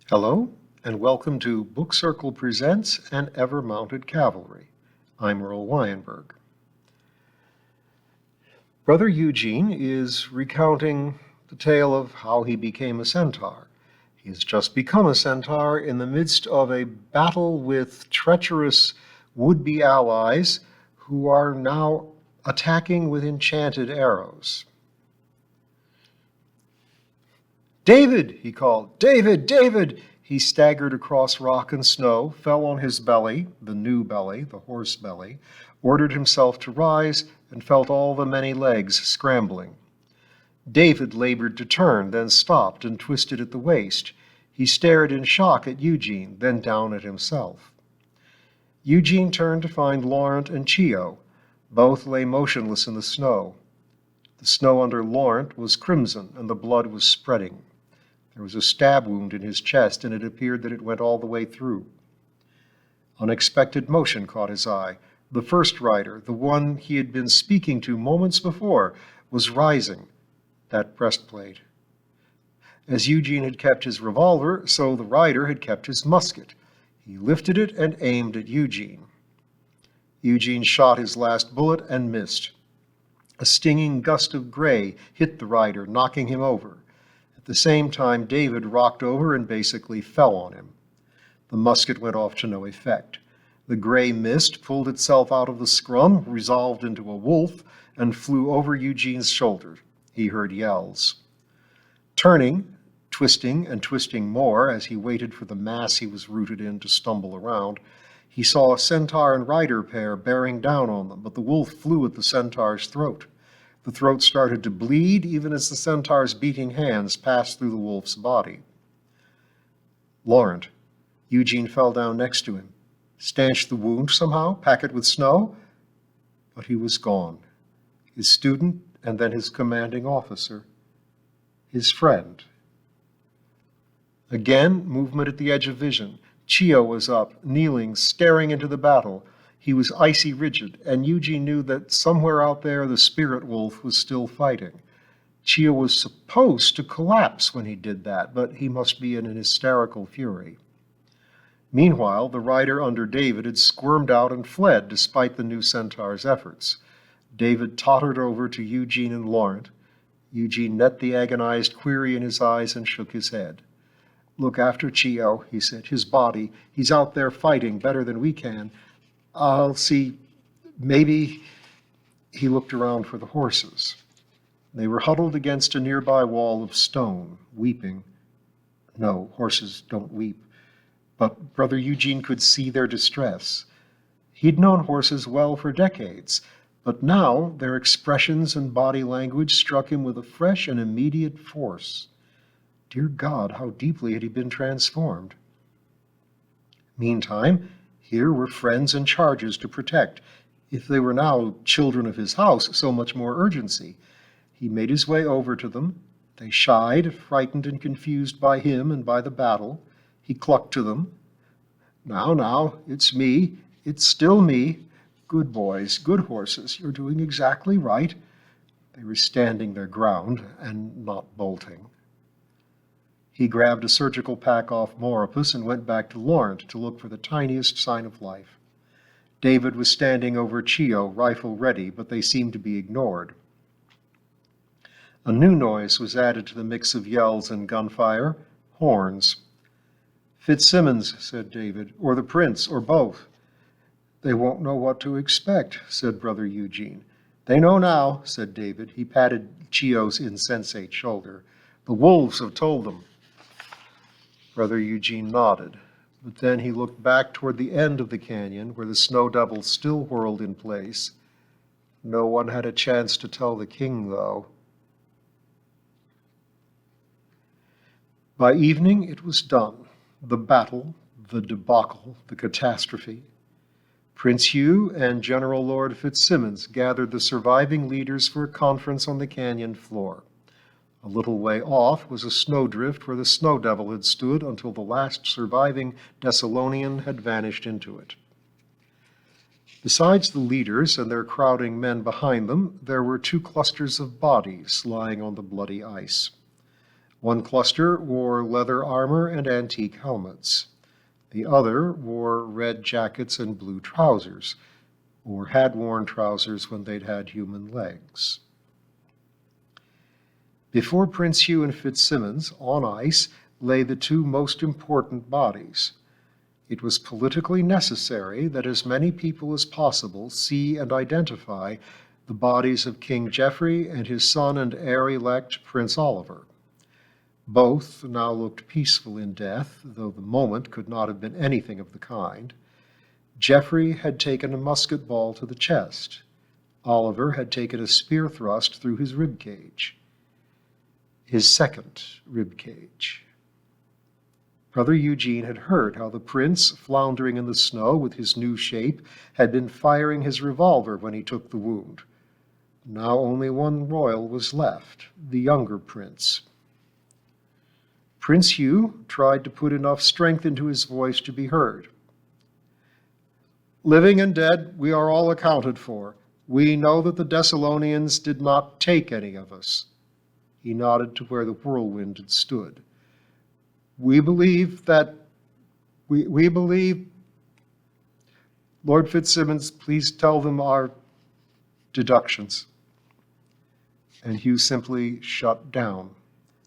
Hello, and welcome to Book Circle Presents An Ever-Mounted Cavalry. I'm Earl Weinberg. Brother Eugene is recounting the tale of how he became a centaur. He has just become a centaur in the midst of a battle with treacherous would-be allies who are now attacking with enchanted arrows. "David!" he called. "David! David!" He staggered across rock and snow, fell on his belly, the new belly, the horse belly, ordered himself to rise, and felt all the many legs scrambling. David labored to turn, then stopped and twisted at the waist. He stared in shock at Eugene, then down at himself. Eugene turned to find Laurent and Chio. Both lay motionless in the snow. The snow under Laurent was crimson, and the blood was spreading. There was a stab wound in his chest, and it appeared that it went all the way through. Unexpected motion caught his eye. The first rider, the one he had been speaking to moments before, was rising, that breastplate. As Eugene had kept his revolver, so the rider had kept his musket. He lifted it and aimed at Eugene. Eugene shot his last bullet and missed. A stinging gust of gray hit the rider, knocking him over. At the same time, David rocked over and basically fell on him. The musket went off to no effect. The gray mist pulled itself out of the scrum, resolved into a wolf, and flew over Eugene's shoulder. He heard yells. Turning, twisting and twisting more as he waited for the mass he was rooted in to stumble around, he saw a centaur and rider pair bearing down on them, but the wolf flew at the centaur's throat. The throat started to bleed even as the centaur's beating hands passed through the wolf's body. Laurent. Eugene fell down next to him. Stanch the wound somehow, pack it with snow? But he was gone. His student and then his commanding officer. His friend. Again, movement at the edge of vision. Chio was up, kneeling, staring into the battle. He was icy rigid, and Eugene knew that somewhere out there the spirit wolf was still fighting. Chio was supposed to collapse when he did that, but he must be in an hysterical fury. Meanwhile, the rider under David had squirmed out and fled despite the new centaur's efforts. David tottered over to Eugene and Laurent. Eugene met the agonized query in his eyes and shook his head. "Look after Chio," he said. "His body. He's out there fighting better than we can. I'll see, maybe." He looked around for the horses. They were huddled against a nearby wall of stone, weeping. No, horses don't weep. But Brother Eugene could see their distress. He'd known horses well for decades, but now their expressions and body language struck him with a fresh and immediate force. Dear God, how deeply had he been transformed. Meantime, here were friends and charges to protect. If they were now children of his house, so much more urgency. He made his way over to them. They shied, frightened and confused by him and by the battle. He clucked to them. Now, it's me. It's still me. Good boys, good horses. You're doing exactly right." They were standing their ground and not bolting. He grabbed a surgical pack off Moripus and went back to Laurent to look for the tiniest sign of life. David was standing over Chio, rifle ready, but they seemed to be ignored. A new noise was added to the mix of yells and gunfire. Horns. "Fitzsimmons," said David, "or the prince, or both." "They won't know what to expect," said Brother Eugene. "They know now," said David. He patted Chio's insensate shoulder. "The wolves have told them." Brother Eugene nodded, but then he looked back toward the end of the canyon where the snow devil still whirled in place. No one had a chance to tell the king, though. By evening, it was done. The battle, the debacle, the catastrophe. Prince Hugh and General Lord Fitzsimmons gathered the surviving leaders for a conference on the canyon floor. A little way off was a snowdrift where the snow devil had stood until the last surviving Thessalonian had vanished into it. Besides the leaders and their crowding men behind them, there were two clusters of bodies lying on the bloody ice. One cluster wore leather armor and antique helmets. The other wore red jackets and blue trousers, or had worn trousers when they'd had human legs. Before Prince Hugh and Fitzsimmons, on ice, lay the two most important bodies. It was politically necessary that as many people as possible see and identify the bodies of King Geoffrey and his son and heir-elect, Prince Oliver. Both now looked peaceful in death, though the moment could not have been anything of the kind. Geoffrey had taken a musket ball to the chest. Oliver had taken a spear thrust through his rib cage. His second rib cage. Brother Eugene had heard how the prince, floundering in the snow with his new shape, had been firing his revolver when he took the wound. Now only one royal was left, the younger prince. Prince Hugh tried to put enough strength into his voice to be heard. Living and dead, we are all accounted for. We know that the Thessalonians did not take any of us. He nodded to where the whirlwind had stood. We believe that, we believe, Lord Fitzsimmons, please tell them our deductions. And Hugh simply shut down,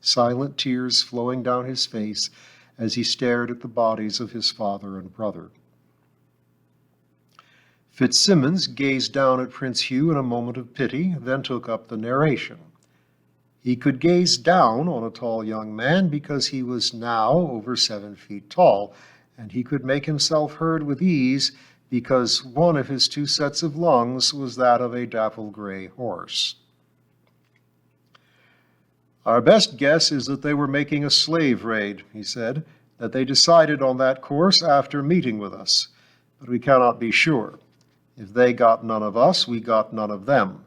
silent tears flowing down his face as he stared at the bodies of his father and brother. Fitzsimmons gazed down at Prince Hugh in a moment of pity, then took up the narration. He could gaze down on a tall young man because he was now over 7 feet tall, and he could make himself heard with ease because one of his 2 sets of lungs was that of a dapple-gray horse. Our best guess is that they were making a slave raid, he said, that they decided on that course after meeting with us, but we cannot be sure. If they got none of us, we got none of them.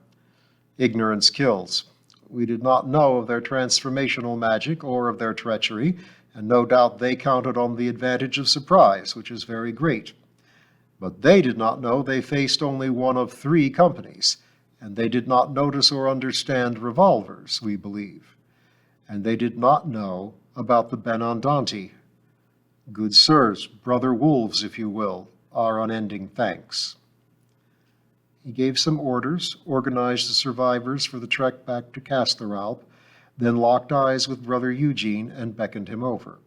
Ignorance kills. We did not know of their transformational magic or of their treachery, and no doubt they counted on the advantage of surprise, which is very great. But they did not know they faced only one of 3 companies, and they did not notice or understand revolvers, we believe. And they did not know about the Benandanti. Good sirs, brother wolves, if you will, our unending thanks. He gave some orders, organized the survivors for the trek back to Casteralp, then locked eyes with Brother Eugene and beckoned him over.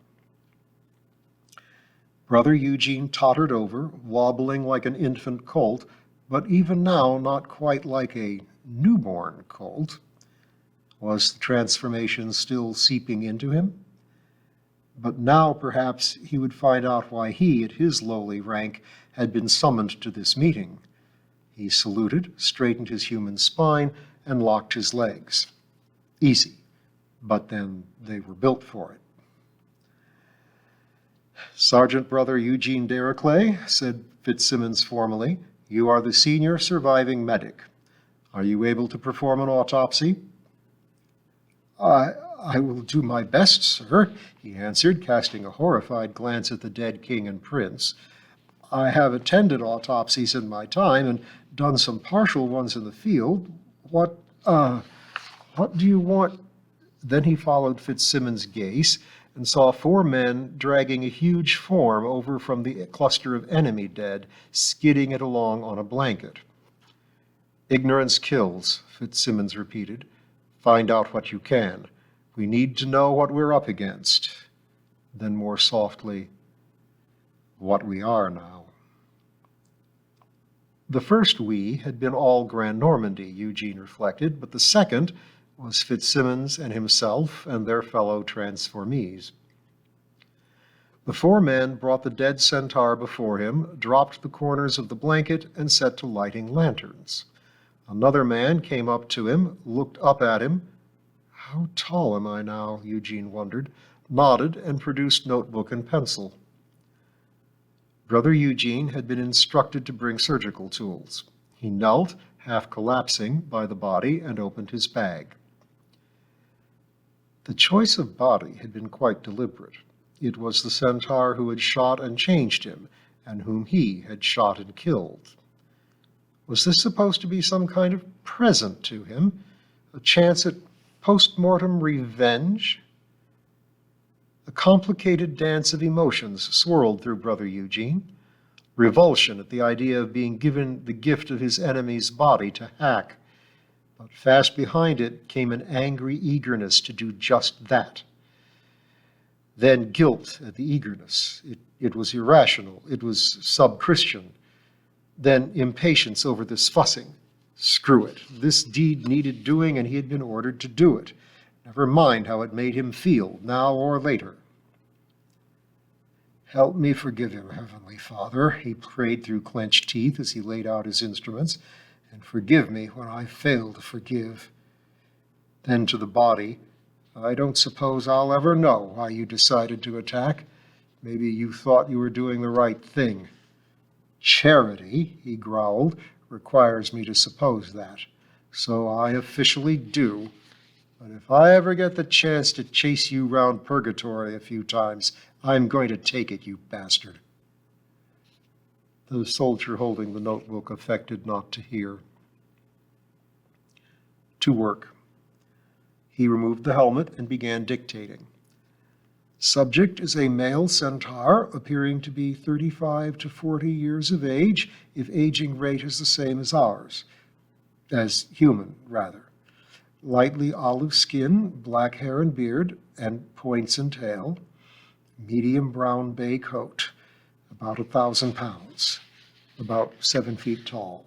Brother Eugene tottered over, wobbling like an infant colt, but even now not quite like a newborn colt. Was the transformation still seeping into him? But now perhaps he would find out why he, at his lowly rank, had been summoned to this meeting. He saluted, straightened his human spine, and locked his legs. Easy, but then they were built for it. Sergeant Brother Eugene Deraclay, said Fitzsimmons formally, you are the senior surviving medic. Are you able to perform an autopsy? I will do my best, sir, he answered, casting a horrified glance at the dead king and prince. I have attended autopsies in my time and done some partial ones in the field. What do you want? Then he followed Fitzsimmons' gaze and saw 4 men dragging a huge form over from the cluster of enemy dead, skidding it along on a blanket. Ignorance kills, Fitzsimmons repeated. Find out what you can. We need to know what we're up against. Then more softly, what we are now. The first we had been all Grand Normandy, Eugene reflected, but the second was Fitzsimmons and himself and their fellow transformees. The 4 men brought the dead centaur before him, dropped the corners of the blanket, and set to lighting lanterns. Another man came up to him, looked up at him. How tall am I now? Eugene wondered, nodded, and produced notebook and pencil. Brother Eugene had been instructed to bring surgical tools. He knelt, half collapsing, by the body and opened his bag. The choice of body had been quite deliberate. It was the centaur who had shot and changed him, and whom he had shot and killed. Was this supposed to be some kind of present to him, a chance at post-mortem revenge? A complicated dance of emotions swirled through Brother Eugene. Revulsion at the idea of being given the gift of his enemy's body to hack. But fast behind it came an angry eagerness to do just that. Then guilt at the eagerness. It was irrational. It was sub-Christian. Then impatience over this fussing. Screw it. This deed needed doing, and he had been ordered to do it. Never mind how it made him feel, now or later. Help me forgive him, Heavenly Father, he prayed through clenched teeth as he laid out his instruments, and forgive me when I fail to forgive. Then to the body, I don't suppose I'll ever know why you decided to attack. Maybe you thought you were doing the right thing. Charity, he growled, requires me to suppose that. So I officially do. But if I ever get the chance to chase you round purgatory a few times, I'm going to take it, you bastard. The soldier holding the notebook affected not to hear. To work. He removed the helmet and began dictating. Subject is a male centaur appearing to be 35 to 40 years of age, if aging rate is the same as ours. As human, rather. Lightly olive skin, black hair and beard, and points in tail. Medium brown bay coat, about 1,000 pounds, about 7 feet tall.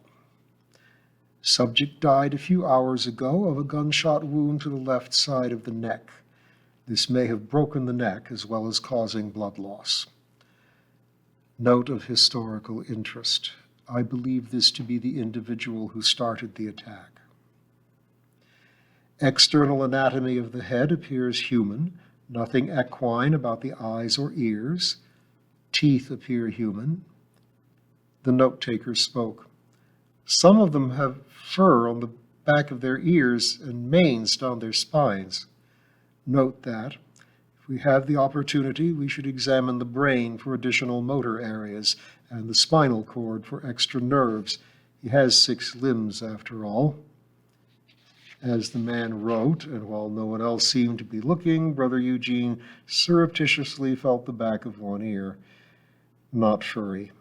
Subject died a few hours ago of a gunshot wound to the left side of the neck. This may have broken the neck as well as causing blood loss. Note of historical interest. I believe this to be the individual who started the attack. External anatomy of the head appears human, nothing equine about the eyes or ears. Teeth appear human. The note-taker spoke. Some of them have fur on the back of their ears and manes down their spines. Note that, if we have the opportunity, we should examine the brain for additional motor areas and the spinal cord for extra nerves. He has 6 limbs, after all. As the man wrote, and while no one else seemed to be looking, Brother Eugene surreptitiously felt the back of one ear. Not furry.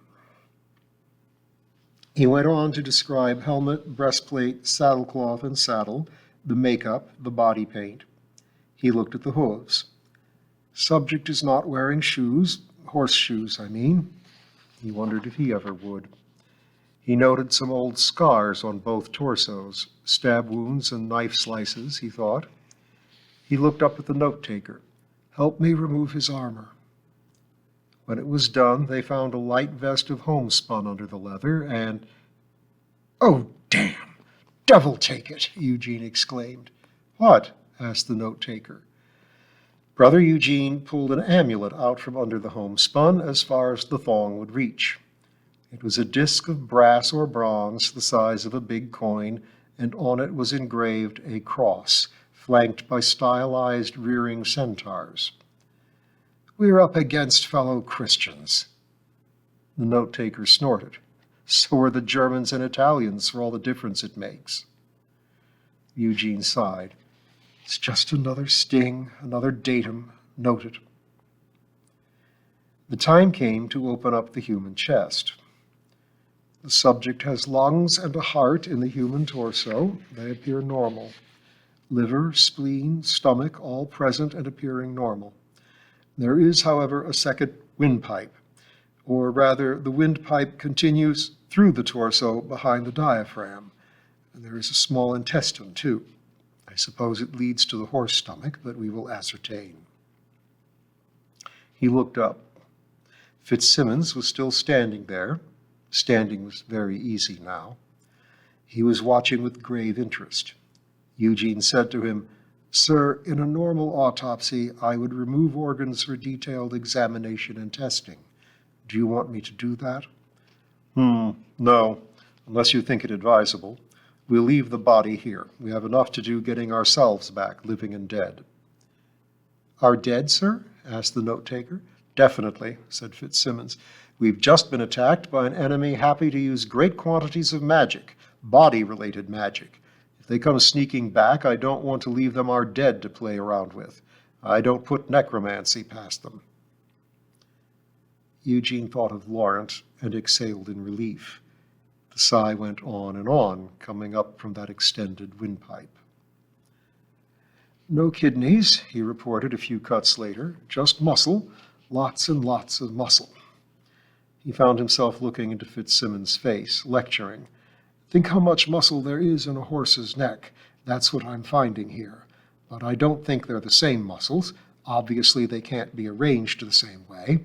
He went on to describe helmet, breastplate, saddlecloth, and saddle, the makeup, the body paint. He looked at the hooves. Subject is not wearing shoes, horseshoes, I mean. He wondered if he ever would. He noted some old scars on both torsos, stab wounds and knife slices, he thought. He looked up at the note-taker. Help me remove his armor. When it was done, they found a light vest of homespun under the leather, and... "Oh, damn! Devil take it!" Eugene exclaimed. "What?" asked the note-taker. Brother Eugene pulled an amulet out from under the homespun as far as the thong would reach. It was a disc of brass or bronze the size of a big coin, and on it was engraved a cross, flanked by stylized rearing centaurs. "We're up against fellow Christians." The note-taker snorted. "So are the Germans and Italians, for all the difference it makes." Eugene sighed. "It's just another sting, another datum. Noted." The time came to open up the human chest. The subject has lungs and a heart in the human torso. They appear normal. Liver, spleen, stomach, all present and appearing normal. There is, however, a second windpipe, or rather, the windpipe continues through the torso behind the diaphragm. And there is a small intestine, too. I suppose it leads to the horse stomach, but we will ascertain. He looked up. Fitzsimmons was still standing there. Standing was very easy now. He was watching with grave interest. Eugene said to him, "Sir, in a normal autopsy, I would remove organs for detailed examination and testing. Do you want me to do that?" No, unless you think it advisable. We'll leave the body here. We have enough to do getting ourselves back, living and dead." "Our dead, sir?" asked the note-taker. "Definitely," said Fitzsimmons. "We've just been attacked by an enemy happy to use great quantities of magic, body-related magic. If they come sneaking back, I don't want to leave them our dead to play around with. I don't put necromancy past them." Eugene thought of Laurent and exhaled in relief. The sigh went on and on, coming up from that extended windpipe. "No kidneys," he reported a few cuts later, "just muscle, lots and lots of muscle." He found himself looking into Fitzsimmons' face, lecturing. "Think how much muscle there is in a horse's neck. That's what I'm finding here. But I don't think they're the same muscles. Obviously, they can't be arranged the same way."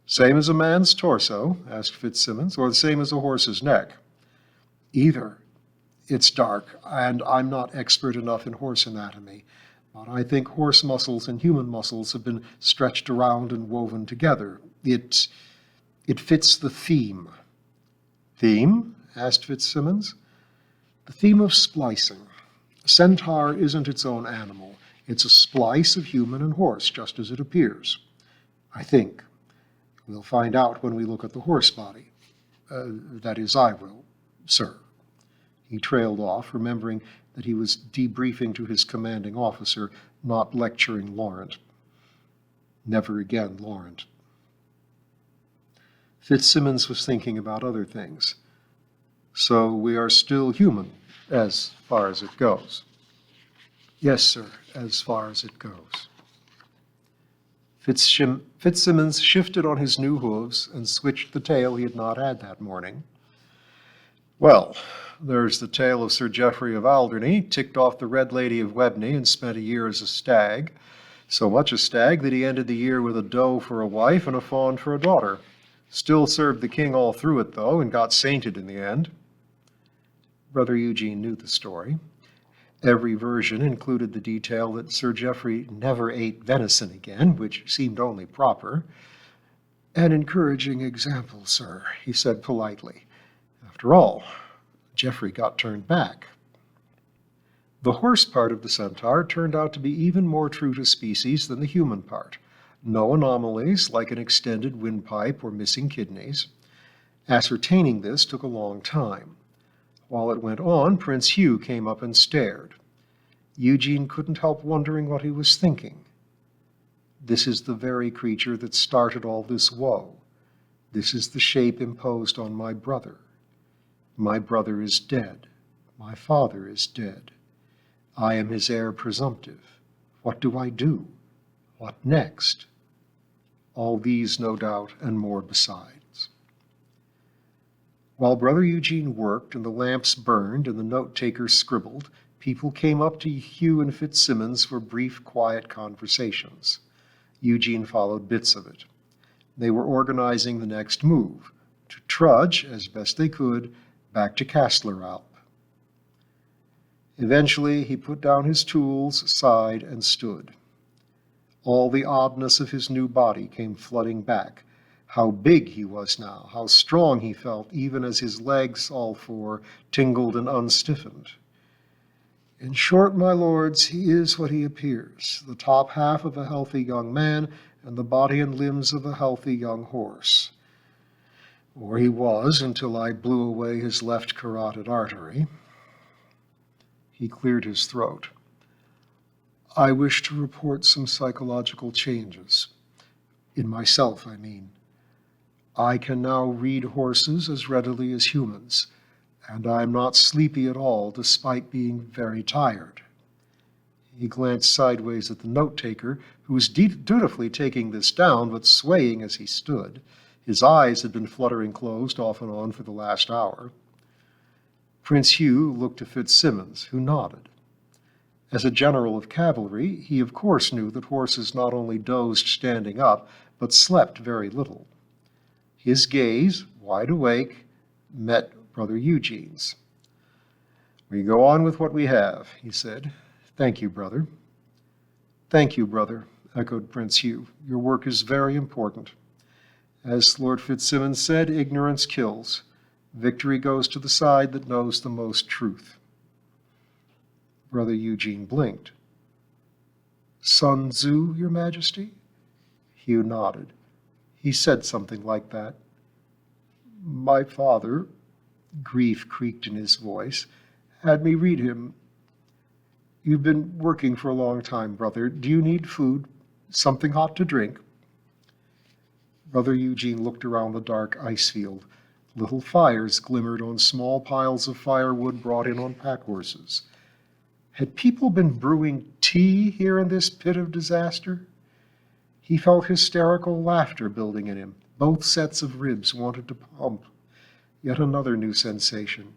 "Same as a man's torso?" asked Fitzsimmons, "or the same as a horse's neck?" "Either. It's dark, and I'm not expert enough in horse anatomy, but I think horse muscles and human muscles have been stretched around and woven together. It fits the theme." "Theme?" asked Fitzsimmons. "The theme of splicing. A centaur isn't its own animal. It's a splice of human and horse, just as it appears. I think. We'll find out when we look at the horse body. That is, I will, sir." He trailed off, remembering that he was debriefing to his commanding officer, not lecturing Laurent. Never again, Laurent. Fitzsimmons was thinking about other things. "So we are still human, as far as it goes?" "Yes, sir, as far as it goes." Fitzsimmons shifted on his new hooves and switched the tail he had not had that morning. "Well, there's the tale of Sir Geoffrey of Alderney, ticked off the Red Lady of Webney and spent a year as a stag. So much a stag that he ended the year with a doe for a wife and a fawn for a daughter. Still served the king all through it, though, and got sainted in the end." Brother Eugene knew the story. Every version included the detail that Sir Geoffrey never ate venison again, which seemed only proper. "An encouraging example, sir," he said politely. After all, Geoffrey got turned back. The horse part of the centaur turned out to be even more true to species than the human part. No anomalies like an extended windpipe or missing kidneys. Ascertaining this took a long time. While it went on, Prince Hugh came up and stared. Eugene couldn't help wondering what he was thinking. This is the very creature that started all this woe. This is the shape imposed on my brother. My brother is dead. My father is dead. I am his heir presumptive. What do I do? What next? All these, no doubt, and more besides. While Brother Eugene worked and the lamps burned and the note-takers scribbled, people came up to Hugh and Fitzsimmons for brief, quiet conversations. Eugene followed bits of it. They were organizing the next move, to trudge, as best they could, back to Castleralp. Eventually, he put down his tools, sighed, and stood. All the oddness of his new body came flooding back. How big he was now, how strong he felt, even as his legs, all four, tingled and unstiffened. In short, my lords, he is what he appears, the top half of a healthy young man and the body and limbs of a healthy young horse. Or he was, until I blew away his left carotid artery. He cleared his throat. I wish to report some psychological changes. In myself, I mean. I can now read horses as readily as humans, and I am not sleepy at all, despite being very tired. He glanced sideways at the note-taker, who was dutifully taking this down, but swaying as he stood. His eyes had been fluttering closed off and on for the last hour. Prince Hugh looked to Fitzsimmons, who nodded. As a general of cavalry, he of course knew that horses not only dozed standing up, but slept very little. His gaze, wide awake, met Brother Eugene's. We go on with what we have, he said. Thank you, brother. Thank you, brother, echoed Prince Hugh. Your work is very important. As Lord Fitzsimmons said, ignorance kills. Victory goes to the side that knows the most truth. Brother Eugene blinked. Sun Tzu, Your Majesty? Hugh nodded. He said something like that. My father, grief creaked in his voice, had me read him. You've been working for a long time, brother. Do you need food? Something hot to drink? Brother Eugene looked around the dark ice field. Little fires glimmered on small piles of firewood brought in on pack horses. Had people been brewing tea here in this pit of disaster? He felt hysterical laughter building in him. Both sets of ribs wanted to pump. Yet another new sensation.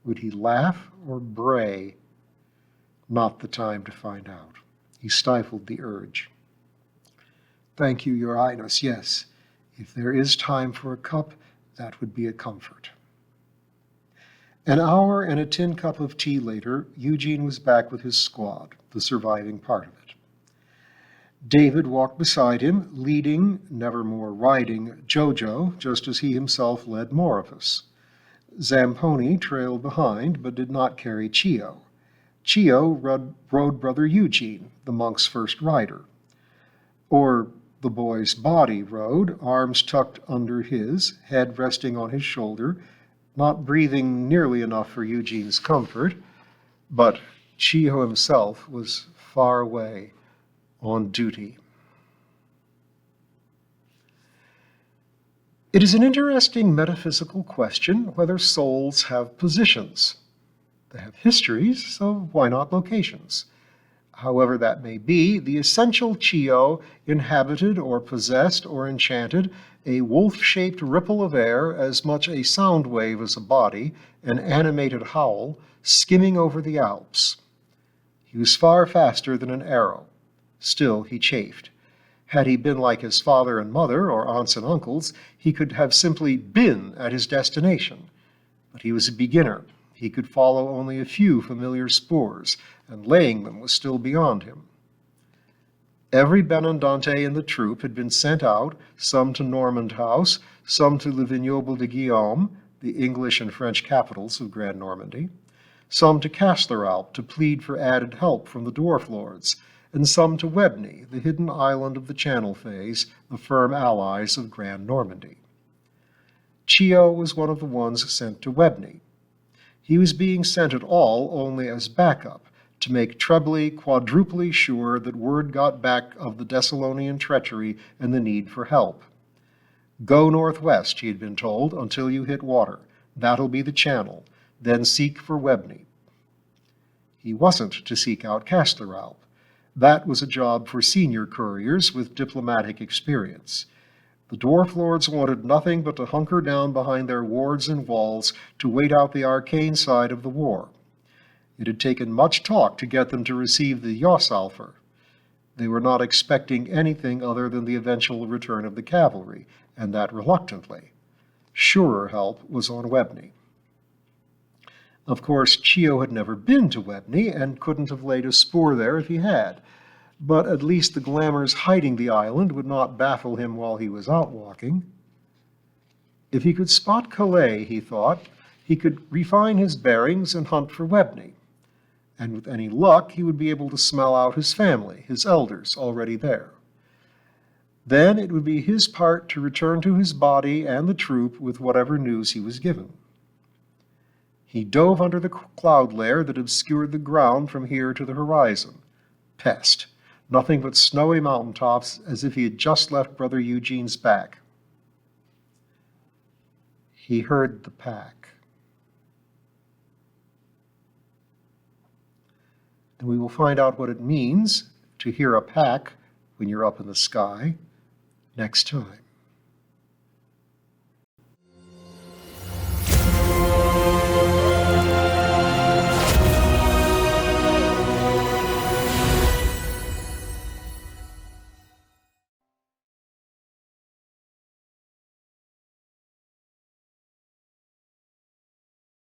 Would he laugh or bray? Not the time to find out. He stifled the urge. Thank you, Your Highness, yes. If there is time for a cup, that would be a comfort. An hour and a tin cup of tea later, Eugene was back with his squad, the surviving part of it. David walked beside him, leading, nevermore riding, Jojo, just as he himself led more of us. Zamponi trailed behind, but did not carry Chio. Chio rode Brother Eugene, the monk's first rider. Or the boy's body rode, arms tucked under his, head resting on his shoulder, not breathing nearly enough for Eugene's comfort, but Chio himself was far away on duty. It is an interesting metaphysical question whether souls have positions. They have histories, so why not locations? However that may be, the essential Chio inhabited or possessed or enchanted a wolf-shaped ripple of air, as much a sound wave as a body, an animated howl, skimming over the Alps. He was far faster than an arrow. Still, he chafed. Had he been like his father and mother, or aunts and uncles, he could have simply been at his destination. But he was a beginner. He could follow only a few familiar spoors, and laying them was still beyond him. Every Benandante in the troop had been sent out, some to Normand House, some to Le Vignoble de Guillaume, the English and French capitals of Grand Normandy, some to Castleralp to plead for added help from the dwarf lords, and some to Webney, the hidden island of the Channel Fays, the firm allies of Grand Normandy. Chio was one of the ones sent to Webney. He was being sent at all only as backup, to make trebly, quadruply sure that word got back of the Thessalonian treachery and the need for help. Go northwest, he had been told, until you hit water. That'll be the channel. Then seek for Webney. He wasn't to seek out Castleralp. That was a job for senior couriers with diplomatic experience. The dwarf lords wanted nothing but to hunker down behind their wards and walls to wait out the arcane side of the war. It had taken much talk to get them to receive the Jossalfer. They were not expecting anything other than the eventual return of the cavalry, and that reluctantly. Surer help was on Webney. Of course, Chio had never been to Webney and couldn't have laid a spoor there if he had, but at least the glamours hiding the island would not baffle him while he was out walking. If he could spot Calais, he thought, he could refine his bearings and hunt for Webney. And with any luck, he would be able to smell out his family, his elders, already there. Then it would be his part to return to his body and the troop with whatever news he was given. He dove under the cloud layer that obscured the ground from here to the horizon. Pest. Nothing but snowy mountaintops, as if he had just left Brother Eugene's back. He heard the pack. And we will find out what it means to hear a pack when you're up in the sky next time.